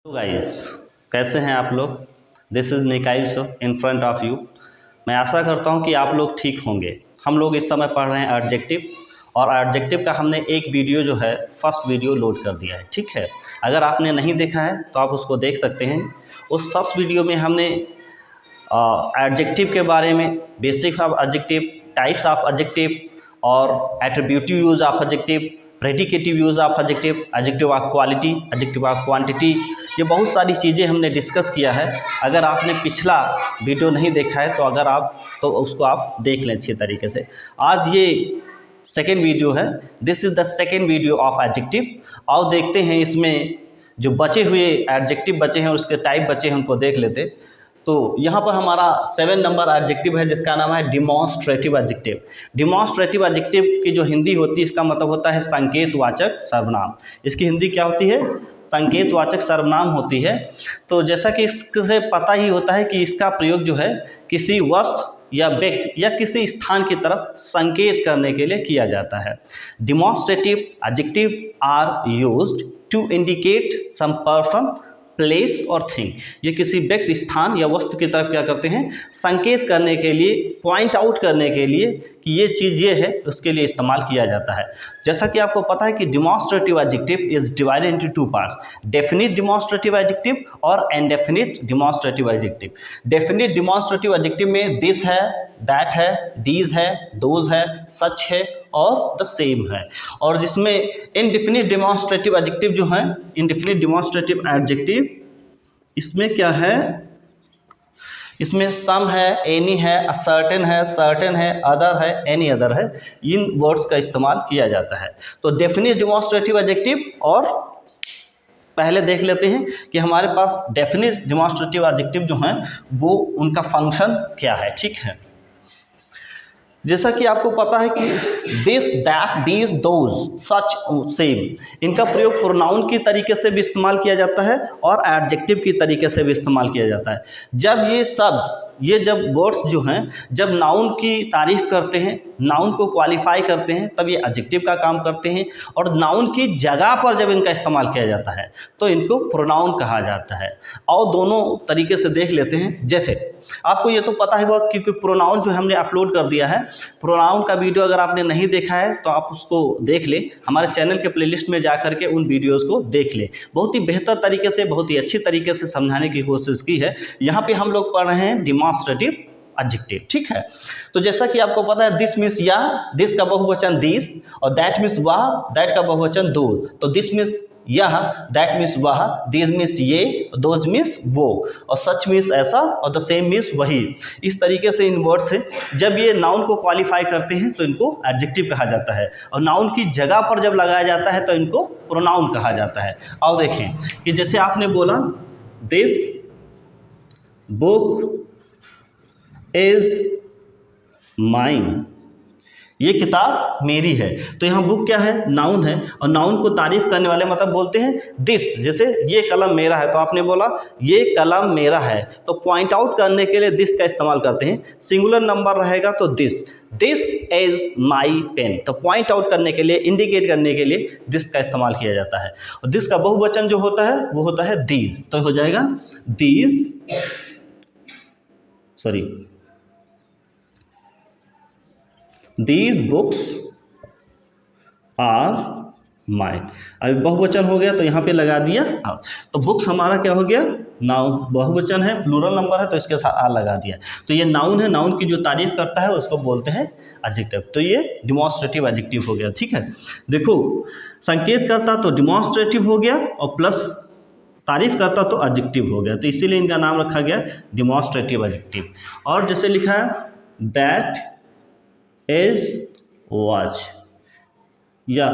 Hello guys, कैसे हैं आप लोग। दिस इज़ निकाइज इन फ्रंट ऑफ यू। मैं आशा करता हूं कि आप लोग ठीक होंगे। हम लोग इस समय पढ़ रहे हैं एडजेक्टिव, और एडजेक्टिव का हमने एक वीडियो जो है फर्स्ट वीडियो लोड कर दिया है। ठीक है, अगर आपने नहीं देखा है तो आप उसको देख सकते हैं। उस फर्स्ट वीडियो में हमने एडजेक्टिव के बारे में, basic of adjective, types of adjective और attributive use of adjective, predicative use of adjective, adjective of quality, adjective of quantity, ये बहुत सारी चीज़ें हमने डिस्कस किया है। अगर आपने पिछला वीडियो नहीं देखा है तो उसको आप देख लें अच्छे तरीके से। आज ये सेकेंड वीडियो है, this is the second video of adjective. और देखते हैं इसमें जो बचे हुए एडजेक्टिव बचे हैं, उसके टाइप बचे हैं, उनको देख लेते। तो यहाँ पर हमारा 7 नंबर एडजेक्टिव है जिसका नाम है डिमॉन्स्ट्रेटिव एडजेक्टिव। डिमॉन्स्ट्रेटिव एडजेक्टिव की जो हिंदी होती है, इसका मतलब होता है संकेतवाचक सर्वनाम। इसकी हिंदी क्या होती है? संकेतवाचक सर्वनाम होती है। तो जैसा कि इससे पता ही होता है कि इसका प्रयोग जो है किसी वस्तु या व्यक्ति या किसी स्थान की तरफ संकेत करने के लिए किया जाता है। Demonstrative adjective are used to indicate some person, place और थिंग। ये किसी व्यक्ति, स्थान या वस्तु की तरफ क्या करते हैं? संकेत करने के लिए, पॉइंट आउट करने के लिए कि ये चीज़ ये है, उसके लिए इस्तेमाल किया जाता है। जैसा कि आपको पता है कि demonstrative adjective is divided into 2 parts, definite demonstrative adjective और indefinite demonstrative adjective. Definite demonstrative adjective में दिस है, दैट है, दीज है, दोज है, सच है और द सेम है। और जिसमें इनडेफिनिट डिमॉन्स्ट्रेटिव एडजेक्टिव जो है, इनडेफिनिट डिमॉन्स्ट्रेटिव एडजेक्टिव, इसमें क्या है? इसमें सम है, एनी है, सर्टेन है, अदर है, एनी अदर है। इन वर्ड्स का इस्तेमाल किया जाता है। तो डेफिनिट डिमॉन्स्ट्रेटिव एडजेक्टिव, और पहले देख लेते हैं कि हमारे पास डेफिनिट डिमॉन्स्ट्रेटिव एडजेक्टिव जो हैं वो उनका फंक्शन क्या है। ठीक है, जैसा कि आपको पता है कि this, that, these, those, such, same, इनका प्रयोग प्रोनाउन की तरीके से भी इस्तेमाल किया जाता है और एडजेक्टिव की तरीके से भी इस्तेमाल किया जाता है। जब वर्ड्स जो हैं, जब नाउन की तारीफ करते हैं, नाउन को क्वालिफाई करते हैं, तब ये एडजेक्टिव का काम करते हैं। और नाउन की जगह पर जब इनका इस्तेमाल किया जाता है तो इनको प्रोनाउन कहा जाता है। और दोनों तरीके से देख लेते हैं। जैसे आपको ये तो पता है बहुत, क्योंकि प्रोनाउन जो हमने अपलोड कर दिया है, प्रोनाउन का वीडियो अगर आपने नहीं देखा है तो आप उसको देख ले, हमारे चैनल के प्लेलिस्ट में जा करके उन वीडियोस को देख ले। बहुत ही बेहतर तरीके से, बहुत ही अच्छी तरीके से समझाने की कोशिश की है। यहाँ पे हम लोग पढ़ रहे हैं डिमॉन्स्ट्रेटिव एडजेक्टिव। ठीक है, तो जैसा कि आपको पता है दिस मीन्स या, दिस का बहुवचन दिस, और दैट मीन्स वह, दैट का बहुवचन दो। तो दिस मीन्स यह, दैट मीन्स वह, दिस मीन्स ये, दोज मीन्स वो, और सच मीन्स ऐसा, और द सेम मीन्स वही। इस तरीके से इन वर्ड से जब ये नाउन को क्वालिफाई करते हैं तो इनको एडजेक्टिव कहा जाता है, और नाउन की जगह पर जब लगाया जाता है तो इनको प्रोनाउन कहा जाता है। और देखें कि जैसे आपने बोला दिस बुक इज माइन, ये किताब मेरी है। तो यहाँ बुक क्या है? नाउन है, और नाउन को तारीफ करने वाले मतलब बोलते हैं दिस। जैसे ये कलम मेरा है, तो आपने बोला ये कलम मेरा है, तो पॉइंट आउट करने के लिए दिस का इस्तेमाल करते हैं। सिंगुलर नंबर रहेगा तो दिस इज माई पेन, तो पॉइंट आउट करने के लिए, इंडिकेट करने के लिए दिस का इस्तेमाल किया जाता है। और दिस का बहुवचन जो होता है वो होता है दीज, तो हो जाएगा These books are mine। अभी बहुवचन हो गया तो यहाँ पे लगा दिया आर। तो बुक्स हमारा क्या हो गया? नाउन, बहुवचन है, प्लूरल नंबर है, तो इसके साथ आर लगा दिया। तो ये नाउन है, नाउन की जो तारीफ करता है उसको बोलते हैं एडजेक्टिव। तो ये डिमॉन्स्ट्रेटिव एडजेक्टिव हो गया। ठीक है, देखो संकेत करता तो डिमॉन्स्ट्रेटिव हो गया, और प्लस तारीफ करता तो एडजेक्टिव हो गया। तो इसीलिए इनका नाम रखा गया डिमॉन्स्ट्रेटिव एडजेक्टिव। और जैसे लिखा है दैट इज वॉच, या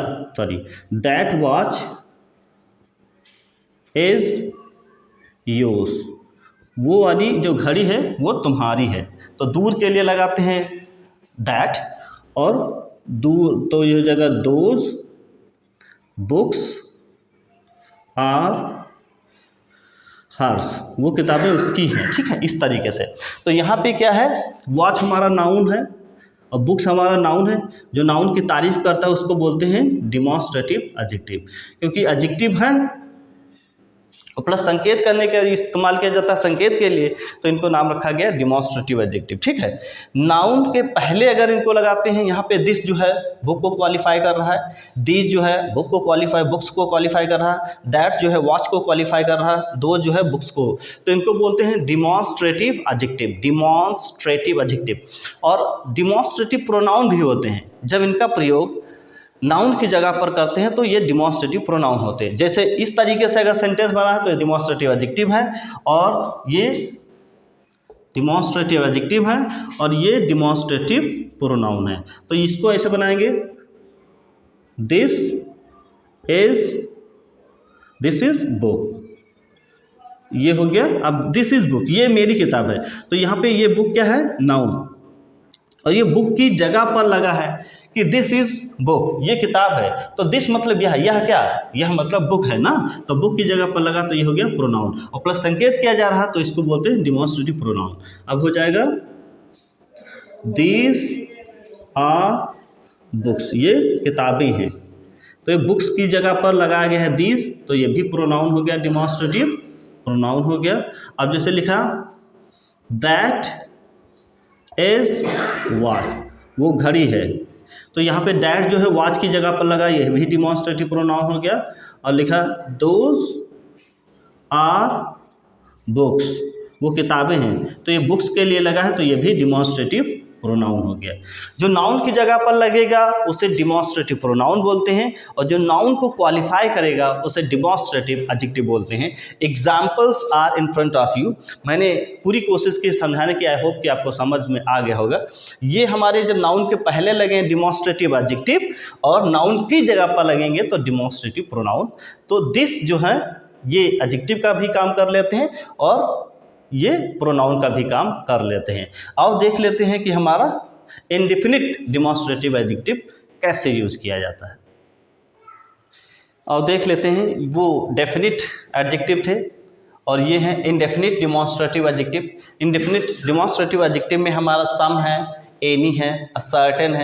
दैट वॉच इज योर्स, वो वाली जो घड़ी है वो तुम्हारी है। तो दूर के लिए लगाते हैं दैट, और दूर तो ये जगह दोज बुक्स आर हर्स, वो किताबें उसकी हैं। ठीक है, इस तरीके से। तो यहाँ पे क्या है? वॉच हमारा नाउन है और बुक्स हमारा नाउन है। जो नाउन की तारीफ करता है उसको बोलते हैं डिमॉन्स्ट्रेटिव एडजेक्टिव, क्योंकि एडजेक्टिव है और प्लस संकेत करने के इस्तेमाल किया जाता है संकेत के लिए, तो इनको नाम रखा गया डिमॉन्स्ट्रेटिव एडजेक्टिव। ठीक है, नाउन के पहले अगर इनको लगाते हैं, यहाँ पे दिस जो है बुक को क्वालिफाई कर रहा है, दीज जो है बुक को क्वालिफाई बुक्स को क्वालिफाई कर रहा है, दैट जो है वॉच को क्वालिफाई कर रहा है, दो जो है बुक्स को, तो इनको बोलते हैं डिमॉन्स्ट्रेटिव एडजेक्टिव, डिमॉन्स्ट्रेटिव एडजेक्टिव। और डिमॉन्स्ट्रेटिव प्रोनाउन भी होते हैं, जब इनका प्रयोग नाउन की जगह पर करते हैं तो ये डिमॉन्स्ट्रेटिव प्रोनाउन होते हैं। जैसे इस तरीके से अगर सेंटेंस बना है तो ये डिमॉन्स्ट्रेटिव एडजेक्टिव है, और ये डिमॉन्स्ट्रेटिव एडजेक्टिव है, और ये डिमॉन्स्ट्रेटिव प्रोनाउन है। तो इसको ऐसे बनाएंगे, दिस इज बुक, ये हो गया। अब दिस इज बुक, ये मेरी किताब है, तो यहाँ पे ये बुक क्या है, नाउन, और ये बुक की जगह पर लगा है कि दिस इज बुक, ये किताब है, तो दिस मतलब यह क्या है, यह मतलब बुक है ना, तो बुक की जगह पर लगा तो ये हो गया प्रोनाउन, और प्लस संकेत किया जा रहा तो इसको बोलते हैं डिमॉन्स्ट्रेटिव प्रोनाउन। अब हो जाएगा दीज आर बुक्स, ये किताबें हैं, तो ये बुक्स की जगह पर लगाया गया है दीज, तो ये भी प्रोनाउन हो गया, डिमॉन्स्ट्रेटिव प्रोनाउन हो गया। अब जैसे लिखा दैट इज वॉच, वो घड़ी है, तो यहाँ पे दैट जो है वॉच की जगह पर लगा, ये भी डिमॉन्स्ट्रेटिव प्रोनाउन हो गया। और लिखा दोज आर बुक्स, वो किताबें हैं, तो ये बुक्स के लिए लगा है, तो ये भी डिमॉन्स्ट्रेटिव प्रोनाउन हो गया। जो नाउन की जगह पर लगेगा उसे डिमॉन्स्ट्रेटिव प्रोनाउन बोलते हैं, और जो नाउन को क्वालिफाई करेगा उसे डिमॉन्स्ट्रेटिव एडजेक्टिव बोलते हैं। Examples are in front of you, मैंने पूरी कोशिश की समझाने की, आई होप कि आपको समझ में आ गया होगा। ये हमारे जब नाउन के पहले लगे डिमॉन्स्ट्रेटिव एडजेक्टिव, और नाउन की जगह पर लगेंगे तो डिमॉन्स्ट्रेटिव प्रोनाउन। तो दिस जो है ये एडजेक्टिव का भी काम कर लेते हैं, और ये प्रोनाउन का भी काम कर लेते हैं। आओ देख लेते हैं कि हमारा इंडेफिनिट डिमॉन्स्ट्रेटिव एडजेक्टिव कैसे यूज़ किया जाता है। और देख लेते हैं, वो डेफिनिट एडजेक्टिव थे और ये हैं indefinite demonstrative adjective. Indefinite demonstrative adjective में हमारा सम है, एनी है, सर्टेन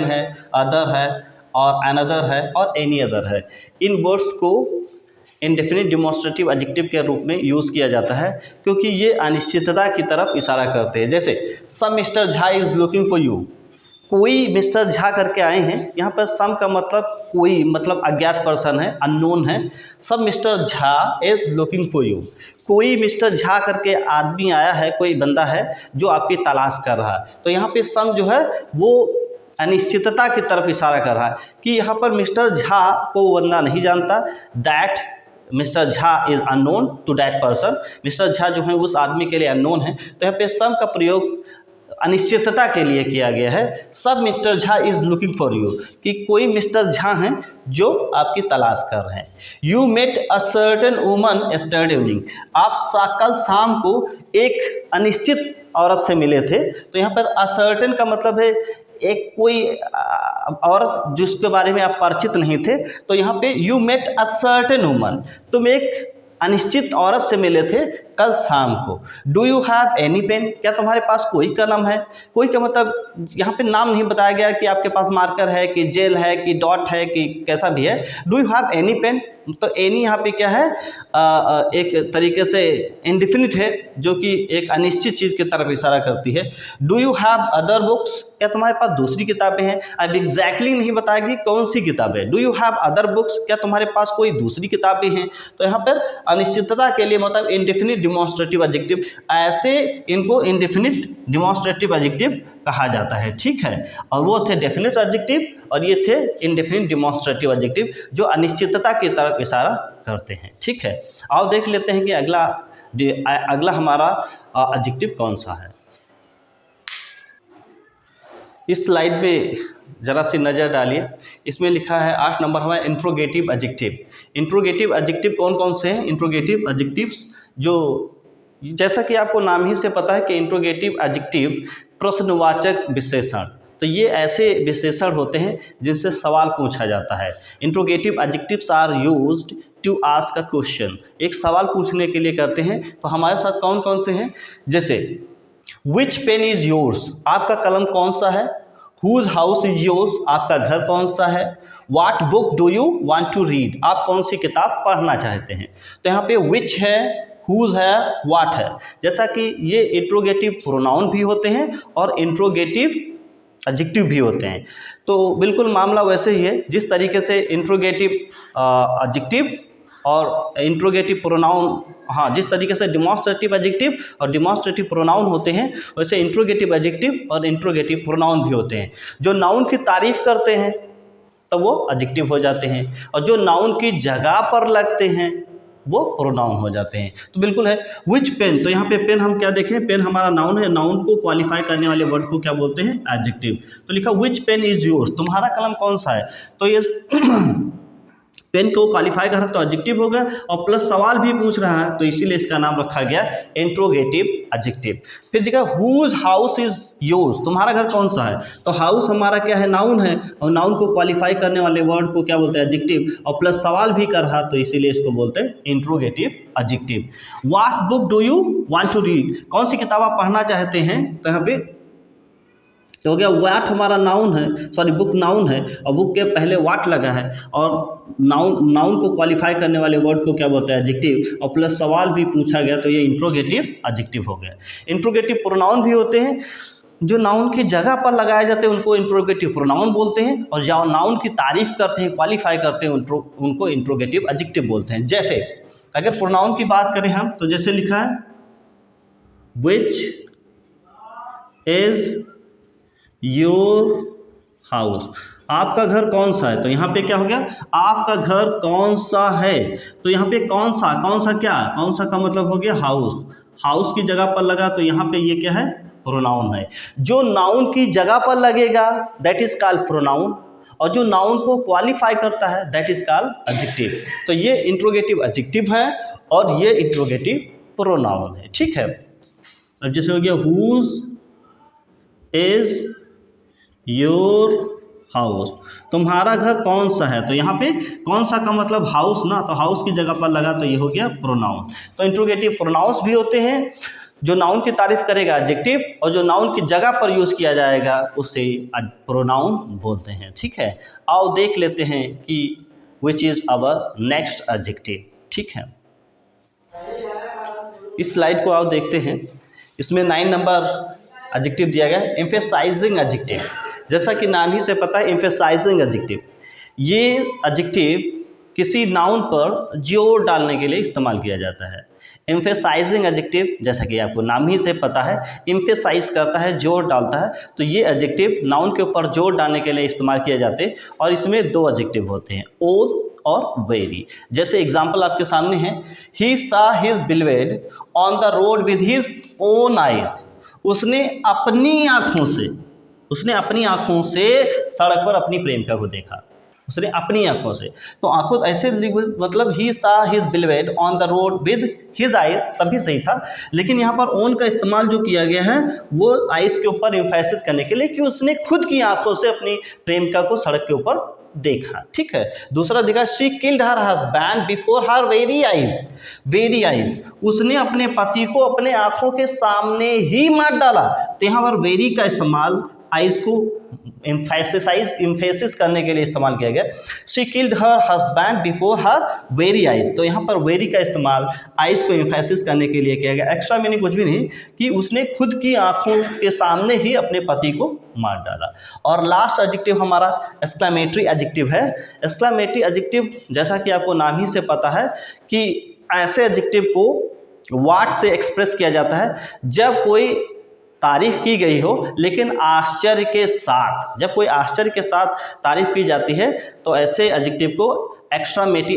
है, अदर है, और अनदर है, और एनी अदर है। इन वर्ड्स को इंडेफिनिट डिमॉन्स्ट्रेटिव एडजेक्टिव के रूप में यूज़ किया जाता है, क्योंकि ये अनिश्चितता की तरफ इशारा करते हैं। जैसे some mister Jha is looking for you, कोई मिस्टर झा करके आए हैं, यहाँ पर सम का मतलब कोई, मतलब अज्ञात पर्सन है, अननोन है। सब mister Jha is looking for you, कोई मिस्टर झा करके आदमी आया है, कोई बंदा है जो आपकी तलाश कर रहा है। तो यहाँ पे सम जो है वो अनिश्चितता की तरफ इशारा कर रहा है कि यहाँ पर मिस्टर झा को वो बंदा नहीं जानता, that mister Jha is unknown to that person, mister Jha जो है उस आदमी के लिए अननोन है। तो यहाँ पे सम का प्रयोग अनिश्चितता के लिए किया गया है। सब mister Jha is looking for you, कि कोई मिस्टर झा हैं जो आपकी तलाश कर रहे हैं। You met a certain woman yesterday evening, आप कल शाम को एक अनिश्चित औरत से मिले थे। तो यहाँ पर असर्टेन का मतलब है एक कोई औरत जिसके बारे में आप परिचित नहीं थे। तो यहाँ पे you met a certain woman, तुम एक अनिश्चित औरत से मिले थे कल शाम को। Do you have any pen, क्या तुम्हारे पास कोई कलम है। कोई का मतलब यहाँ पे नाम नहीं बताया गया कि आपके पास मार्कर है, कि जेल है, कि डॉट है, कि कैसा भी है। Do you have any pen, तो एनी यहाँ पे क्या है, एक तरीके से इंडेफिनिट है, जो कि एक अनिश्चित चीज़ की तरफ इशारा करती है। Do you have other books, क्या तुम्हारे पास दूसरी किताबें हैं। अब एग्जैक्टली नहीं बताया कि कौन सी किताबें। Do you have other books, क्या तुम्हारे पास कोई दूसरी किताबें हैं। तो यहाँ पर अनिश्चितता के लिए मतलब इंडेफिनिट डिमॉन्स्ट्रेटिव एडजेक्टिव, ऐसे इनको इंडेफिनिट डिमॉन्स्ट्रेटिव एडजेक्टिव कहा जाता है। ठीक है, और वो थे डेफिनिट एडजेक्टिव और ये थे इंडेफिनिट डिमॉन्स्ट्रेटिव एडजेक्टिव, जो अनिश्चितता की तरफ इशारा करते हैं। ठीक है, आओ देख लेते हैं कि अगला हमारा एडजेक्टिव कौन सा है। इस स्लाइड पे ज़रा सी नज़र डालिए, इसमें लिखा है 8 नंबर हमारा इंट्रोगेटिव एडजेक्टिव। इंट्रोगेटिव एडजेक्टिव कौन कौन से हैं। इंट्रोगेटिव एडजेक्टिव्स, जो जैसा कि आपको नाम ही से पता है कि इंट्रोगेटिव एडजेक्टिव प्रश्नवाचक विशेषण, तो ये ऐसे विशेषण होते हैं जिनसे सवाल पूछा जाता है। Interrogative adjectives are used to ask a question, एक सवाल पूछने के लिए करते हैं। तो हमारे साथ कौन कौन से हैं, जैसे विच पेन इज़ योर्स, आपका कलम कौन सा है। हुज हाउस इज योर्स, आपका घर कौन सा है। What book do you want to read, आप कौन सी किताब पढ़ना चाहते हैं। तो यहाँ पे विच है, हुज है, व्हाट है। जैसा कि ये इंट्रोगेटिव प्रोनाउन भी होते हैं और इंट्रोगेटिव एडजेक्टिव भी होते हैं। तो बिल्कुल मामला वैसे ही है, जिस तरीके से इंट्रोगेटिव एडजेक्टिव और इंट्रोगेटिव प्रोनाउन, हाँ, जिस तरीके से डिमॉन्स्ट्रेटिव एडजेक्टिव और डिमॉन्स्ट्रेटिव प्रोनाउन होते हैं, वैसे इंट्रोगेटिव एडजेक्टिव और इंट्रोगेटिव प्रोनाउन भी होते हैं। जो नाउन की तारीफ करते हैं तो वो एडजेक्टिव हो जाते हैं, और जो नाउन की जगह पर लगते हैं वो प्रोनाउन हो जाते हैं। तो बिल्कुल है। विच पेन, तो यहाँ पे पेन हम क्या देखें, पेन हमारा नाउन है, नाउन को क्वालिफाई करने वाले वर्ड को क्या बोलते हैं, एडजेक्टिव। तो लिखा विच पेन इज योर्स, तुम्हारा कलम कौन सा है। तो ये पेन को क्वालिफाई कर रहा है तो एडजेक्टिव हो गया, और प्लस सवाल भी पूछ रहा है तो इसीलिए इसका नाम रखा गया इंट्रोगेटिव एडजेक्टिव। फिर जगह हुज हाउस इज योर्स, तुम्हारा घर कौन सा है। तो हाउस हमारा क्या है, नाउन है, और नाउन को क्वालिफाई करने वाले वर्ड को क्या बोलते हैं, एडजेक्टिव, और प्लस सवाल भी कर रहा तो इसीलिए इसको बोलते हैं interrogative adjective. What book do you want to read, कौन सी किताब आप पढ़ना चाहते हैं। तो यहाँ पे तो हो गया व्हाट हमारा नाउन है, सॉरी बुक नाउन है, और बुक के पहले व्हाट लगा है, और नाउन को क्वालिफाई करने वाले वर्ड को क्या बोलते हैं, एडजेक्टिव, और प्लस सवाल भी पूछा गया तो ये इंट्रोगेटिव एडजेक्टिव हो गया। इंट्रोगेटिव प्रोनाउन भी होते हैं, जो नाउन की जगह पर लगाए जाते हैं उनको इंट्रोगेटिव प्रोनाउन बोलते हैं, और जो नाउन की तारीफ करते हैं, क्वालिफाई करते हैं, उनको इंट्रोगेटिव एडजेक्टिव बोलते हैं। जैसे अगर प्रोनाउन की बात करें हम, तो जैसे लिखा है विच इज योर हाउस, आपका घर कौन सा है। तो यहाँ पे क्या हो गया, आपका घर कौन सा है। तो यहाँ पे कौन सा क्या, कौन सा का मतलब हो गया हाउस, हाउस की जगह पर लगा तो यहाँ पे ये क्या है, प्रोनाउन है। जो नाउन की जगह पर लगेगा दैट इज कॉल्ड प्रोनाउन, और जो नाउन को क्वालिफाई करता है दैट इज कॉल्ड एडजेक्टिव। तो ये इंट्रोगेटिव एडजेक्टिव है और ये इंट्रोगेटिव प्रोनाउन है, ठीक है। अब जैसे हो गया हुज इज योर हाउस, तुम्हारा घर कौन सा है। तो यहाँ पे कौन सा का मतलब हाउस ना, तो हाउस की जगह पर लगा तो ये हो गया प्रोनाउन। तो इंट्रोगेटिव प्रोनाउंस भी होते हैं, जो नाउन की तारीफ करेगा एडजेक्टिव, और जो नाउन की जगह पर यूज़ किया जाएगा उसे प्रोनाउन बोलते हैं, ठीक है। आओ देख लेते हैं कि which is our next adjective, ठीक है। इस स्लाइड को आओ देखते हैं, इसमें 9 नंबर एडजेक्टिव दिया गया है, एम्फेसाइजिंग एडजेक्टिव। जैसा कि नाम ही से पता है एम्फेसाइजिंग एडजेक्टिव, ये एडजेक्टिव किसी नाउन पर जोर डालने के लिए इस्तेमाल किया जाता है। एम्फेसाइजिंग एडजेक्टिव, जैसा कि आपको नाम ही से पता है, एम्फेसाइज करता है, जोर डालता है। तो ये एडजेक्टिव नाउन के ऊपर जोर डालने के लिए इस्तेमाल किए जाते हैं, और इसमें 2 एडजेक्टिव होते हैं, ओल और वेरी। जैसे एग्जाम्पल आपके सामने है, he saw his beloved on the road with his own eyes, उसने अपनी आँखों से सड़क पर अपनी प्रेमिका को देखा, उसने अपनी आँखों से। तो आँखों ऐसे मतलब he saw his beloved on the road with his eyes, तभी सही था। लेकिन यहाँ पर ओन का इस्तेमाल जो किया गया है वो आइज के ऊपर एम्फेसिस करने के लिए कि उसने खुद की आँखों से अपनी प्रेमिका को सड़क के ऊपर देखा, ठीक है। दूसरा देखा, she killed her husband before her very eyes, उसने अपने पति को अपने आंखों के सामने ही मार डाला। तो यहाँ पर वेरी का इस्तेमाल आइज को एम्फेसिस करने के लिए इस्तेमाल किया गया। She killed her husband before her very eyes, तो यहाँ पर वेरी का इस्तेमाल आइज को एम्फेसिस करने के लिए किया गया। एक्स्ट्रा मीनिंग कुछ भी नहीं, कि उसने खुद की आंखों के सामने ही अपने पति को मार डाला। और लास्ट एडजेक्टिव हमारा एक्सक्लेमेटरी एडजेक्टिव है। एक्सक्लेमेटरी एडजेक्टिव, जैसा कि आपको नाम ही से पता है, कि ऐसे एडजेक्टिव को व्हाट से एक्सप्रेस किया जाता है जब कोई तारीफ की गई हो लेकिन आश्चर्य के साथ, जब कोई आश्चर्य के साथ तारीफ की जाती है तो ऐसे एडजेक्टिव को एक्सक्लेमेटरी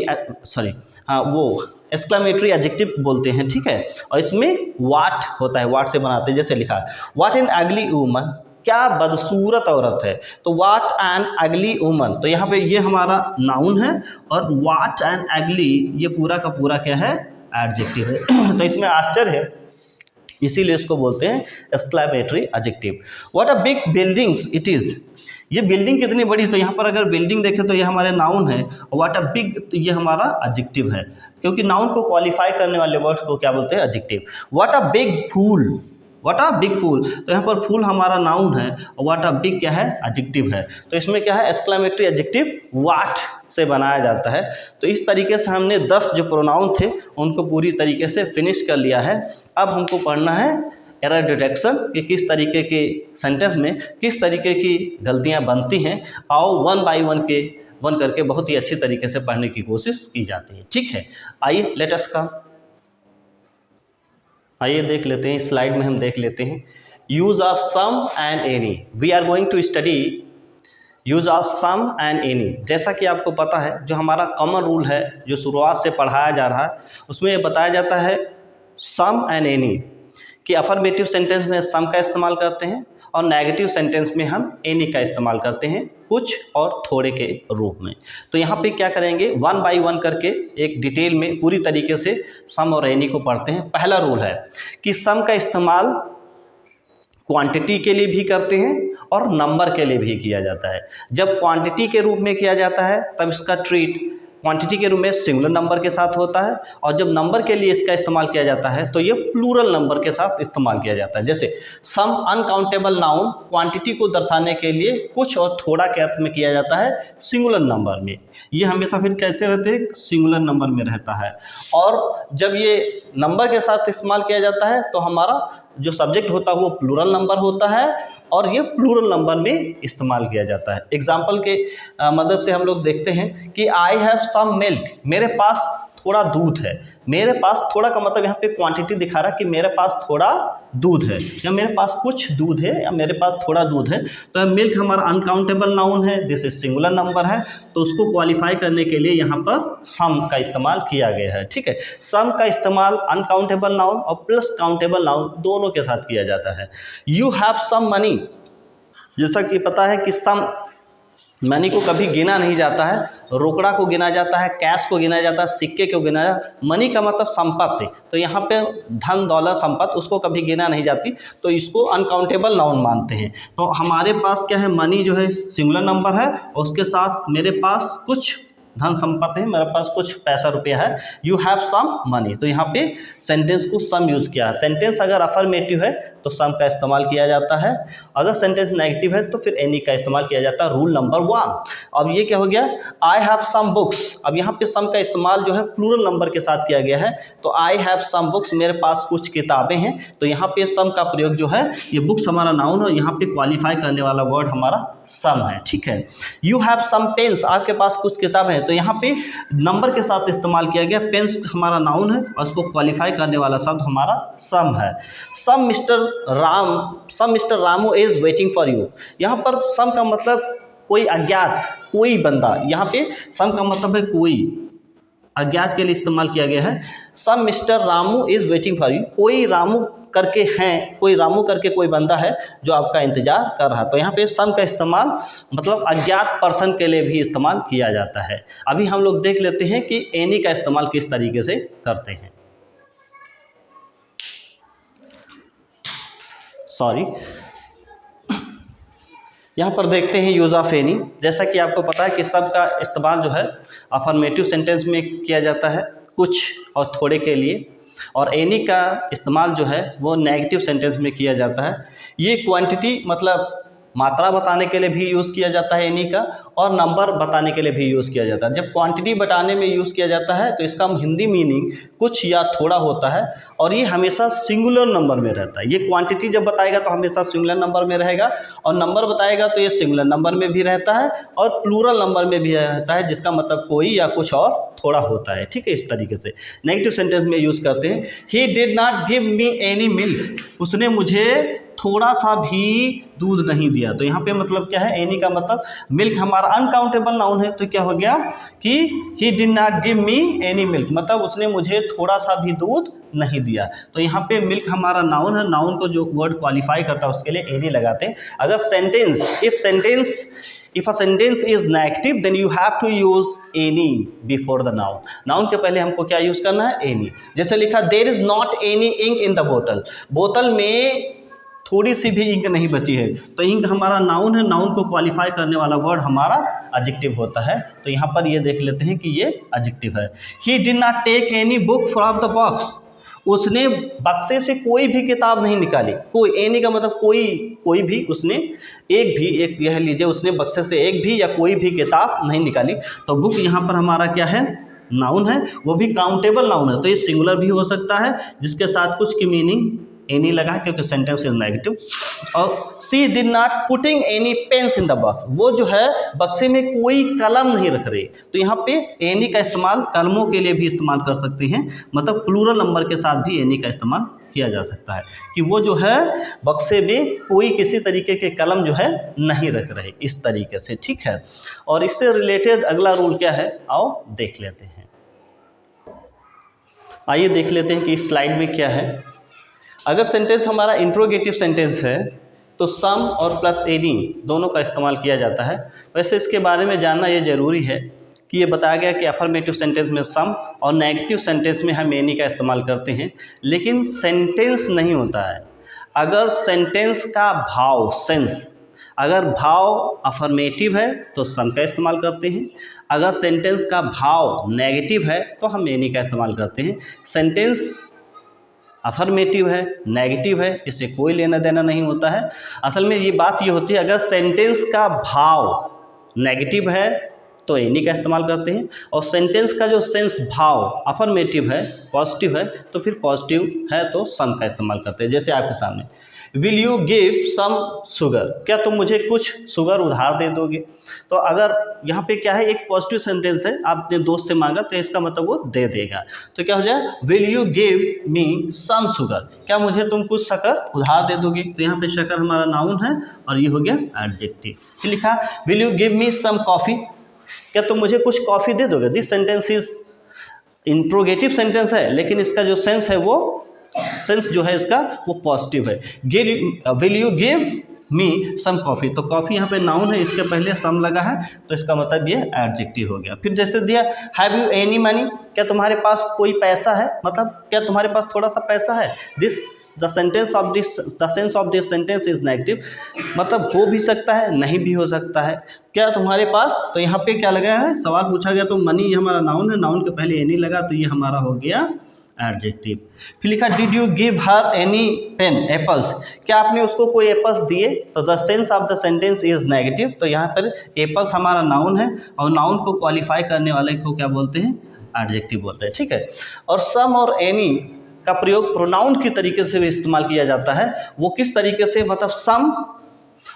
एडजेक्टिव बोलते हैं, ठीक है। और इसमें व्हाट होता है, व्हाट से बनाते हैं। जैसे लिखा है व्हाट एन अगली वुमन, क्या बदसूरत औरत है। तो व्हाट एन अगली वुमन, तो यहाँ पे ये हमारा नाउन है, और व्हाट एन अगली ये पूरा का पूरा क्या है, एडजेक्टिव है। तो इसमें आश्चर्य है, इसीलिए इसको बोलते हैं exclamatory adjective. What a big buildings it is, ये बिल्डिंग कितनी बड़ी। तो यहाँ पर अगर बिल्डिंग देखें तो ये हमारे नाउन है, और व्हाट अ बिग तो ये हमारा एडजेक्टिव है, क्योंकि नाउन को क्वालिफाई करने वाले वर्ड्स को क्या बोलते हैं, adjective. What a big fool, what a big fool, तो यहाँ पर फूल हमारा नाउन है और व्हाट अ बिग क्या है, एडजेक्टिव है। तो इसमें क्या है, एक्सक्लेमेटरी एडजेक्टिव व्हाट से बनाया जाता है। तो इस तरीके से हमने 10 जो प्रोनाउन थे उनको पूरी तरीके से फिनिश कर लिया है। अब हमको पढ़ना है एरर डिटेक्शन कि किस तरीके के सेंटेंस में किस तरीके की गलतियाँ बनती हैं। आओ वन बाय वन करके बहुत ही अच्छी तरीके से पढ़ने की कोशिश की जाती है। ठीक है, आइए लेट अस कम, आइए देख लेते हैं। इस स्लाइड में हम देख लेते हैं use of some and any. We are going to study use of some and any. जैसा कि आपको पता है जो हमारा कॉमन रूल है जो शुरुआत से पढ़ाया जा रहा है उसमें ये बताया जाता है सम एंड एनी कि अफर्मेटिव सेंटेंस में सम का इस्तेमाल करते हैं और नेगेटिव सेंटेंस में हम एनी का इस्तेमाल करते हैं कुछ और थोड़े के रूप में। तो यहाँ पे क्या करेंगे, वन बाय वन करके एक डिटेल में पूरी तरीके से सम और एनी को पढ़ते हैं। पहला रूल है कि सम का इस्तेमाल क्वांटिटी के लिए भी करते हैं और नंबर के लिए भी किया जाता है। जब क्वांटिटी के रूप में किया जाता है तब इसका ट्रीट क्वांटिटी के रूप में सिंगुलर नंबर के साथ होता है और जब नंबर के लिए इसका इस्तेमाल किया जाता है तो ये प्लूरल नंबर के साथ इस्तेमाल किया जाता है। जैसे सम अनकाउंटेबल नाउन क्वांटिटी को दर्शाने के लिए कुछ और थोड़ा के अर्थ में किया जाता है सिंगुलर नंबर में। ये हमेशा फिर कैसे रहते हैं, सिंगुलर नंबर में रहता है। और जब ये नंबर के साथ इस्तेमाल किया जाता है तो हमारा जो सब्जेक्ट होता है वो प्लूरल नंबर होता है और ये प्लूरल नंबर में इस्तेमाल किया जाता है। एग्जाम्पल के मदद से हम लोग देखते हैं कि आई हैव सम मिल्क, मेरे पास थोड़ा दूध है। मेरे पास थोड़ा का मतलब यहाँ पे क्वांटिटी दिखा रहा है कि मेरे पास थोड़ा दूध है या मेरे पास कुछ दूध है या मेरे पास थोड़ा दूध है। तो मिल्क हमारा अनकाउंटेबल नाउन है, दिस इज सिंगुलर नंबर है, तो उसको क्वालिफाई करने के लिए यहाँ पर सम का इस्तेमाल किया गया है। ठीक है, सम का इस्तेमाल अनकाउंटेबल नाउन और प्लस काउंटेबल नाउन दोनों के साथ किया जाता है। यू हैव सम मनी, जैसा कि पता है कि सम मनी को कभी गिना नहीं जाता है, रोकड़ा को गिना जाता है, कैश को गिना जाता है, सिक्के को गिना जाता है। मनी का मतलब संपत्ति, तो यहाँ पे धन दौलत संपत्ति उसको कभी गिना नहीं जाती, तो इसको अनकाउंटेबल नाउन मानते हैं। तो हमारे पास क्या है, मनी जो है सिंगुलर नंबर है और उसके साथ मेरे पास कुछ धन संपत्ति है, मेरे पास कुछ पैसा रुपया है। यू हैव सम मनी, तो यहाँ पे सेंटेंस को सम यूज़ किया है। सेंटेंस अगर अफर्मेटिव है तो सम का इस्तेमाल किया जाता है, अगर सेंटेंस नेगेटिव है तो फिर एनी का इस्तेमाल किया जाता है। Rule number 1। अब ये क्या हो गया, आई हैव सम बुक्स। अब यहाँ पे सम का इस्तेमाल जो है प्लूरल नंबर के साथ किया गया है, तो आई हैव सम बुक्स, मेरे पास कुछ किताबें हैं। तो यहाँ पे सम का प्रयोग जो है, ये बुक्स हमारा नाउन है, यहाँ पे क्वालिफाई करने वाला वर्ड हमारा सम है। ठीक है, यू हैव सम पेन्स, आपके पास कुछ किताबें हैं, तो यहाँ पे नंबर के साथ इस्तेमाल किया गया। पेन्स हमारा नाउन है और उसको क्वालिफाई करने वाला शब्द हमारा सम है। Some mister Ramu is waiting for you, यहाँ पर सम का मतलब कोई अज्ञात, कोई बंदा, यहाँ पे सम का मतलब है कोई, अज्ञात के लिए इस्तेमाल किया गया है। Some mister Ramu is waiting for you, कोई रामू करके हैं, कोई रामू करके कोई बंदा है जो आपका इंतजार कर रहा है। तो यहाँ पे सम का इस्तेमाल मतलब अज्ञात पर्सन के लिए भी इस्तेमाल किया जाता है। अभी हम लोग देख लेते हैं कि एनी का इस्तेमाल किस तरीके से करते हैं। सॉरी, यहाँ पर देखते हैं यूज़ ऑफ एनी। जैसा कि आपको पता है कि सब का इस्तेमाल जो है अफर्मेटिव सेंटेंस में किया जाता है कुछ और थोड़े के लिए, और एनी का इस्तेमाल जो है वो नेगेटिव सेंटेंस में किया जाता है। ये क्वांटिटी मतलब मात्रा बताने के लिए भी यूज़ किया जाता है एनी का, और नंबर बताने के लिए भी यूज़ किया जाता है। जब क्वांटिटी बताने में यूज़ किया जाता है तो इसका हिंदी मीनिंग कुछ या थोड़ा होता है और ये हमेशा सिंगुलर नंबर में रहता है। ये क्वांटिटी जब बताएगा तो हमेशा सिंगुलर नंबर में रहेगा, और नंबर बताएगा तो ये सिंगुलर नंबर में भी रहता है और प्लूरल नंबर में भी रहता है, जिसका मतलब कोई या कुछ और थोड़ा होता है। ठीक है, इस तरीके से नेगेटिव सेंटेंस में यूज़ करते हैं। ही did not give me any milk, उसने मुझे थोड़ा सा भी दूध नहीं दिया। तो यहाँ पे मतलब क्या है, एनी का मतलब मिल्क हमारा अनकाउंटेबल नाउन है, तो क्या हो गया कि ही did not give me any milk, मतलब उसने मुझे थोड़ा सा भी दूध नहीं दिया। तो यहाँ पे मिल्क हमारा नाउन है, नाउन को जो वर्ड क्वालिफाई करता है उसके लिए एनी लगाते हैं। अगर sentence if a sentence is negative then you have to use any before the noun. Noun के पहले हमको क्या यूज़ करना है, एनी। जैसे लिखा there is not any ink in the bottle, बोतल में थोड़ी सी भी इंक नहीं बची है, तो इंक हमारा नाउन है, नाउन को क्वालिफाई करने वाला वर्ड हमारा एडजेक्टिव होता है। तो यहाँ पर ये देख लेते हैं कि ये एडजेक्टिव है। He did not take any book from the box, उसने बक्से से कोई भी किताब नहीं निकाली, कोई, एनी का मतलब कोई भी, उसने एक यह लीजिए, उसने बक्से से एक भी या कोई भी किताब नहीं निकाली। तो बुक यहाँ पर हमारा क्या है, नाउन है, वो भी काउंटेबल नाउन है, तो ये सिंगुलर भी हो सकता है जिसके साथ कुछ की मीनिंग एनी लगा है क्योंकि सेंटेंस इज नेगेटिव। और she did not putting any pens in the box, वो जो है बक्से में कोई कलम नहीं रख रही, तो यहाँ पे एनी का इस्तेमाल कलमों के लिए भी इस्तेमाल कर सकते हैं, मतलब प्लूरल नंबर के साथ भी एनी का इस्तेमाल किया जा सकता है कि वो जो है बक्से में कोई किसी तरीके के कलम जो है नहीं रख रहे, इस तरीके से, ठीक है। और इससे रिलेटेड अगला रूल क्या है, आओ देख लेते हैं। आइए देख लेते हैं कि इस स्लाइड में क्या है। अगर सेंटेंस हमारा इंट्रोगेटिव सेंटेंस है तो सम और प्लस एनी दोनों का इस्तेमाल किया जाता है। वैसे इसके बारे में जानना ये ज़रूरी है कि ये बताया गया कि अफर्मेटिव सेंटेंस में सम और नेगेटिव सेंटेंस में हम एनी का इस्तेमाल करते हैं, लेकिन सेंटेंस नहीं होता है। अगर सेंटेंस का भाव, सेंस, अगर भाव अफर्मेटिव है तो सम का इस्तेमाल करते हैं, अगर सेंटेंस का भाव नेगेटिव है तो हम एनी का इस्तेमाल करते हैं। सेंटेंस अफर्मेटिव है, नेगेटिव है, इससे कोई लेना देना नहीं होता है। असल में ये बात ये होती है, अगर सेंटेंस का भाव नेगेटिव है तो एनी का इस्तेमाल करते हैं, और सेंटेंस का जो सेंस भाव अफर्मेटिव है, पॉजिटिव है, तो फिर पॉजिटिव है तो सम का इस्तेमाल करते हैं। जैसे आपके सामने, will you give some sugar, क्या तुम मुझे कुछ शुगर उधार दे दोगे। तो अगर यहाँ पे क्या है, एक पॉजिटिव सेंटेंस है, आपने दोस्त से मांगा तो इसका मतलब वो दे देगा, तो क्या हो जाए, will you give me some sugar, क्या मुझे तुम कुछ शक्कर उधार दे दोगे। तो यहाँ पे शक्कर हमारा नाउन है और ये हो गया एडजेक्टिव। फिर लिखा will you give me some coffee, क्या तुम मुझे कुछ कॉफ़ी दे दोगे। This sentence is interrogative sentence है, लेकिन इसका जो सेंस है वो, सेंस जो है इसका वो पॉजिटिव है। Will you give me some coffee, तो कॉफ़ी यहाँ पे नाउन है, इसके पहले सम लगा है, तो इसका मतलब ये एडजेक्टिव हो गया। फिर जैसे दिया हैव यू एनी मनी, क्या तुम्हारे पास कोई पैसा है, मतलब क्या तुम्हारे पास थोड़ा सा पैसा है। The sense of this sentence is negative, मतलब हो भी सकता है, नहीं भी हो सकता है। क्या तुम्हारे पास, तो यहाँ पे क्या लगा है, सवाल पूछा गया तो मनी हमारा नाउन है, नाउन के पहले एनी लगा, तो ये हमारा हो गया एडजेक्टिव। फिर लिखा did you give her any pen apples, क्या आपने उसको कोई एप्पल्स दिए। तो the sense of the sentence is negative, तो यहाँ पर एप्पल्स हमारा नाउन है और नाउन को क्वालिफाई करने वाले को क्या बोलते हैं, एडजेक्टिव बोलते हैं, ठीक है। और सम और एनी का प्रयोग प्रोनाउन की तरीके से भी इस्तेमाल किया जाता है। वो किस तरीके से, मतलब सम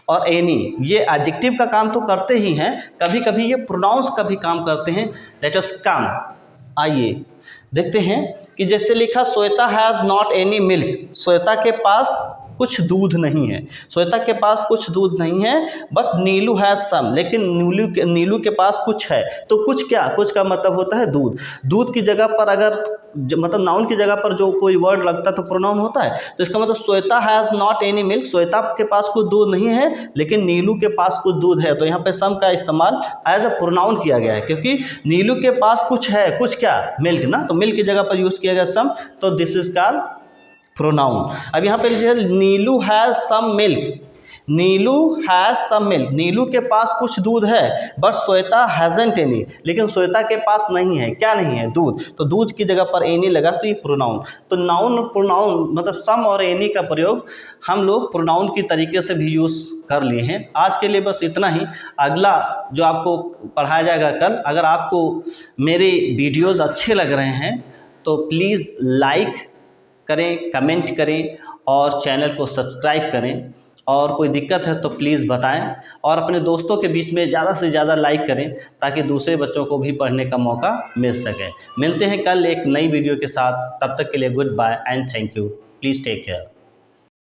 और एनी ये एडजेक्टिव का काम तो करते ही हैं, कभी कभी ये प्रोनाउंस का भी काम करते हैं। लेट अस कम, आइए देखते हैं कि जैसे लिखा Shweta has not any milk, Shweta के पास कुछ दूध नहीं है, श्वेता के पास कुछ दूध नहीं है, बट नीलू हैज़ सम, लेकिन नीलू के पास कुछ है। तो कुछ क्या, कुछ का मतलब होता है दूध। दूध की जगह पर अगर मतलब नाउन की जगह पर जो कोई वर्ड लगता है तो प्रोनाउन होता है, तो इसका मतलब Shweta has not any milk, Shweta के पास कुछ दूध नहीं है लेकिन नीलू के पास कुछ दूध है। तो यहाँ पे सम का इस्तेमाल एज अ प्रोनाउन किया गया है, क्योंकि नीलू के पास कुछ है, कुछ क्या, मिल्क ना, तो मिल्क की जगह पर यूज़ किया गया सम, तो दिस इज कॉल्ड प्रोनाउन। अब यहाँ पे लिखिए Neelu has some milk, Neelu has some milk, Neelu के पास कुछ दूध है, बट श्वेता हैज़न्ट एनी, लेकिन श्वेता के पास नहीं है, क्या नहीं है, दूध। तो दूध की जगह पर एनी लगा तो ये प्रोनाउन। तो नाउन प्रोनाउन मतलब सम और एनी का प्रयोग हम लोग प्रोनाउन की तरीके से भी यूज़ कर लिए हैं। आज के लिए बस इतना ही। अगला जो आपको पढ़ाया जाएगा कल, अगर आपको मेरे वीडियोज़ अच्छे लग रहे हैं तो प्लीज़ लाइक करें, कमेंट करें और चैनल को सब्सक्राइब करें, और कोई दिक्कत है तो प्लीज़ बताएं, और अपने दोस्तों के बीच में ज़्यादा से ज़्यादा लाइक करें ताकि दूसरे बच्चों को भी पढ़ने का मौका मिल सके। मिलते हैं कल एक नई वीडियो के साथ, तब तक के लिए goodbye and thank you. Please take care.